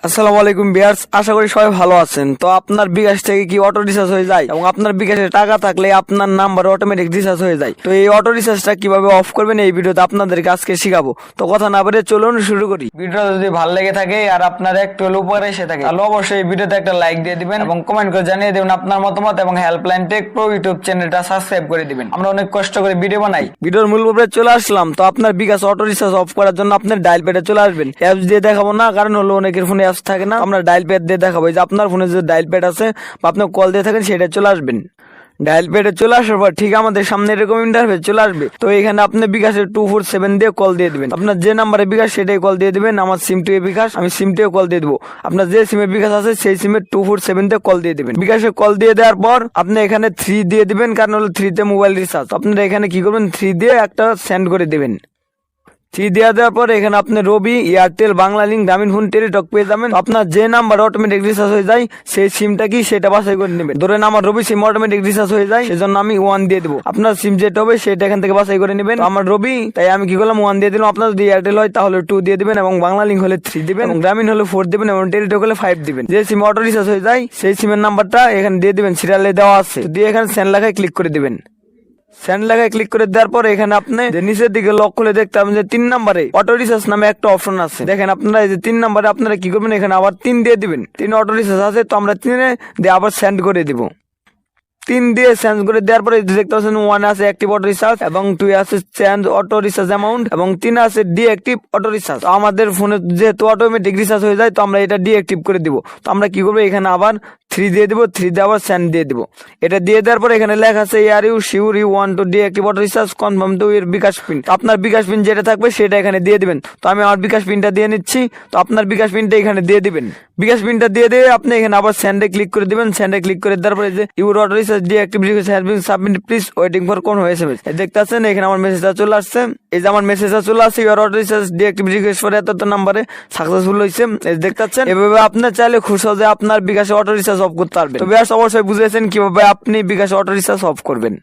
আসসালামু আলাইকুম ভিউয়ার্স, আশা করি সবাই ভালো আছেন। তো আপনার বিকাশ থেকে কি অটো রিচার্জ হয়ে যায় এবং আপনার বিকাশে টাকা থাকলে আপনার নাম্বার অটোমেটিক রিচার্জ হয়ে যায়। তো এই অটো রিচার্জটা কিভাবে অফ করবেন এই ভিডিওতে আপনাদেরকে আজকে শিখাবো। তো কথা না বলে চলুন শুরু করি। ভিডিওটা যদি ভালো লেগে থাকে আর আপনার একটু উপরে এসে থাকে তাহলে অবশ্যই ভিডিওতে একটা লাইক দিয়ে দিবেন এবং কমেন্ট করে জানিয়ে দেবেন আপনার মতামত এবং হেল্পলাইন টেক প্রো ইউটিউব চ্যানেলটা সাবস্ক্রাইব করে দিবেন। আমরা অনেক কষ্ট করে ভিডিও বানাই। ভিডিওর মূল পর্বে চলে আসলাম। তো আপনার বিকাশ অটো রিচার্জ অফ করার জন্য আপনার ডায়াল প্যাডে চলে আসবেন। অ্যাপস দিয়ে দেখাবো না, কারণ হলো অনেকের ফোনে অ্যাপস থাকে না। আমরা ডায়াল প্যাড দিয়ে দেখাবো যে আপনার ফোনে যে ডায়াল প্যাড আছে বা আপনি কল দিয়ে থাকেন সেটা চলে আসবেন। ডায়াল প্যাডে চলে আসার পর ঠিক আমাদের সামনে এরকম ইন্টারফেস চলে আসবে। তো এখানে আপনি বিকাশের 247 দিয়ে কল দিয়ে দিবেন। আপনার যে নাম্বারে বিকাশ সেটাই কল দিয়ে দিবেন। আমার সিম টু বিকাশ, আমি সিম টু কল দিয়ে দেবো। আপনার যে সিমে বিকাশ আছে সেই সিমে 247 দিয়ে কল দিয়ে দিবেন। বিকাশে কল দিয়ে দেওয়ার পর আপনি এখানে 3 দিয়ে দিবেন, কারণ হলো 3 তে মোবাইল রিচার্জ। আপনারা এখানে কি করবেন, 3 দিয়ে একটা সেন্ড করে দিবেন। 3 দেওয়ার পর এখানে আপনি রবি, এয়ারটেল, বাংলা লিঙ্ক, গ্রামীণ ফোন, টেলিটক পেয়ে যাবেন। আপনার যে নাম্বার অটোমেটিক রিচার্জ হয়ে যায় সেই সিমটা কি সেটা বাছাই করে নেবেন। ধরেন আমার রবি সিম অটোমেটিক রিচার্জ হয়ে যায়, সেজন্য আমি 1 দিয়ে দেবো। আপনার সিম যেটা হবে সেটা এখান থেকে বাছাই করে নেবেন। আমার রবি, তাই আমি কি করলাম 1 দিয়ে দিলাম। আপনার যদি এয়ারটেল হয় তাহলে 2 দিয়ে দিবেন এবং বাংলা লিঙ্ক হলে 3 দিবেন এবং গ্রামীণ হলে 4 দিবেন এবং টেলিটক হলে 5 দিবেন। যে সিম অটো রিচার্জ হয়ে যায় সেই সিমের নাম্বারটা এখানে দিয়ে দিবেন, সিরিয়ালে দেওয়া আছে। দিয়ে এখানে সেন্ড লেখায় ক্লিক করে দিবেন। সেন্ড লেখায় ক্লিক করে দেওয়ার পর এখানে আপনি যে নিচের দিকে লক খুলে দেখতে পাবেন যে 3 নম্বরে অটো রিচার্জ নামে একটা অপশন আছে। দেখেন আপনারা এই যে 3 নম্বরে আপনারা কি করবেন, এখানে আবার 3 দিয়ে দিবেন। 3 অটো রিচার্জ আছে, তো আমরা 3 দিয়ে আবার সেন্ড করে দিব। 3 দিয়ে চেঞ্জ করে দেওয়ার পরে দেখতে পাচ্ছেন 1 আছে অ্যাক্টিভ অটো রিচার্জ এবং 2 আছে চেঞ্জ অটো রিচার্জ অ্যামাউন্ট এবং 3 আছে ডিঅ্যাক্টিভ অটো রিচার্জ। আমাদের ফোনে যেহেতু অটোমেটিক রিচার্জ হয়ে যায় তো আমরা এটা ডিঅ্যাক্টিভ করে দিব। তো আমরা কি করবো, এখানে আবার 3 দিয়ে দিব। 3 দিয়ে আবার সেন্ড দিয়ে দিব। এটা দিয়ে দেওয়ার পর এখানে লেখা আছে are you sure you want to deactivate auto recharge confirm to your bKash pin. আপনার বিকাশ পিন যেটা থাকবে সেটা এখানে দিয়ে দিবেন। তো আমি আমার বিকাশ পিনটা দিয়ে নিচ্ছি। তো আপনার বিকাশ পিনটা এখানে দিয়ে দিবেন। বিকাশ পিনটা দিয়ে দিয়ে আপনি এখানে আবার সেন্ডে ক্লিক করে দিবেন। সেন্ডে ক্লিক করে দেওয়ার পরে যে your auto recharge deactive submit please waiting for কোন হয়েছে দেখতে পাচ্ছেন এখানে আমার মেসেজটা চলে আসছে। এই যে আমার মেসেজটা চলে আসছে, your auto recharge deactive request for এত নাম্বারে সাকসেসফুল হয়েছে। দেখতে পাচ্ছেন এভাবে আপনি চাইলে খুব সহজে আপনার বিকাশে অটো রিচার্জ অফ করতে পারবেন। তো অবশ্যই বুঝেছেন কিভাবে আপনি বিকাশে অটো রিচার্জ অফ করবেন।